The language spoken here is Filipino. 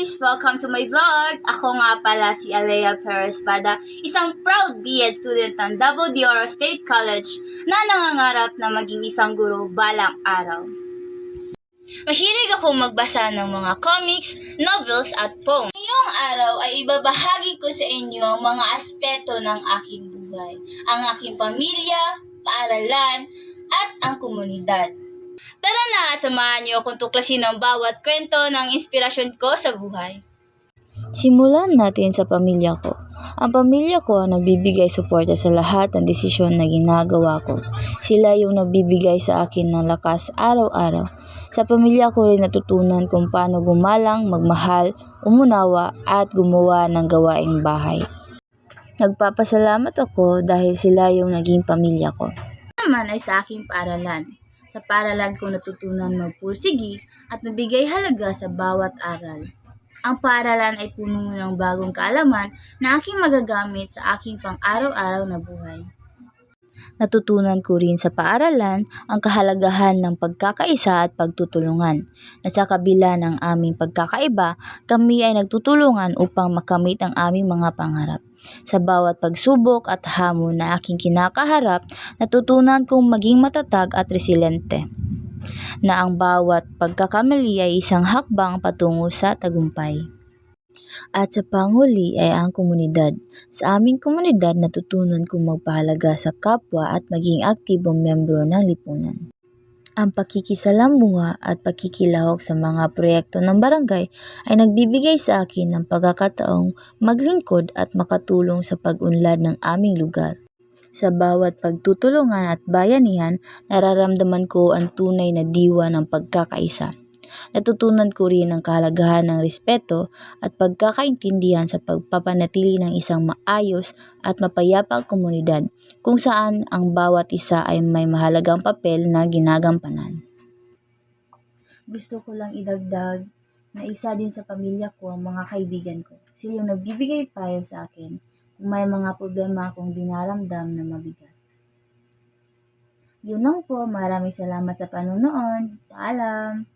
guys! Welcome to my vlog! Ako nga pala si Alea Perez Pada, isang proud B.Ed student ng Davao de Oro State College na nangangarap na maging isang guro balang araw. Mahilig ako magbasa ng mga comics, novels at poems. Ngayong araw ay ibabahagi ko sa inyo ang mga aspeto ng aking buhay, ang aking pamilya, paaralan, at ang komunidad. Tara na at samahan niyo akong tuklasin ang bawat kwento ng inspirasyon ko sa buhay. Simulan natin sa pamilya ko. Ang pamilya ko ang nagbibigay suporta sa lahat ng desisyon na ginagawa ko. Sila yung nagbibigay sa akin ng lakas araw-araw. Sa pamilya ko rin natutunan kung paano gumalang, magmahal, umunawa at gumawa ng gawaing bahay. Nagpapasalamat ako dahil sila yung naging pamilya ko. Naman ay sa aking paaralan. Sa paaralan ko natutunan magpursigi at mabigay halaga sa bawat aral. Ang paaralan ay puno ng bagong kaalaman na aking magagamit sa aking pang-araw-araw na buhay. Natutunan ko rin sa paaralan ang kahalagahan ng pagkakaisa at pagtutulungan, na sa kabila ng aming pagkakaiba, kami ay nagtutulungan upang makamit ang aming mga pangarap. Sa bawat pagsubok at hamon na aking kinakaharap, natutunan kong maging matatag at resilente, na ang bawat pagkakamali ay isang hakbang patungo sa tagumpay. At sa panghuli ay ang komunidad. Sa aming komunidad natutunan kong magpahalaga sa kapwa at maging aktibong miyembro ng lipunan. Ang pakikisalamuha at pakikilahok sa mga proyekto ng barangay ay nagbibigay sa akin ng pagkakataong maglingkod at makatulong sa pag-unlad ng aming lugar. Sa bawat pagtutulungan at bayanihan, nararamdaman ko ang tunay na diwa ng pagkakaisa. Natutunan ko rin ang kahalagahan ng respeto at pagkakaintindihan sa pagpapanatili ng isang maayos at mapayapang komunidad kung saan ang bawat isa ay may mahalagang papel na ginagampanan. Gusto ko lang idagdag na isa din sa pamilya ko ang mga kaibigan ko. Sila yung nagbibigay payo sa akin kung may mga problema akong dinaramdam na mabigat. Yun lang po, maraming salamat sa panonood. Paalam!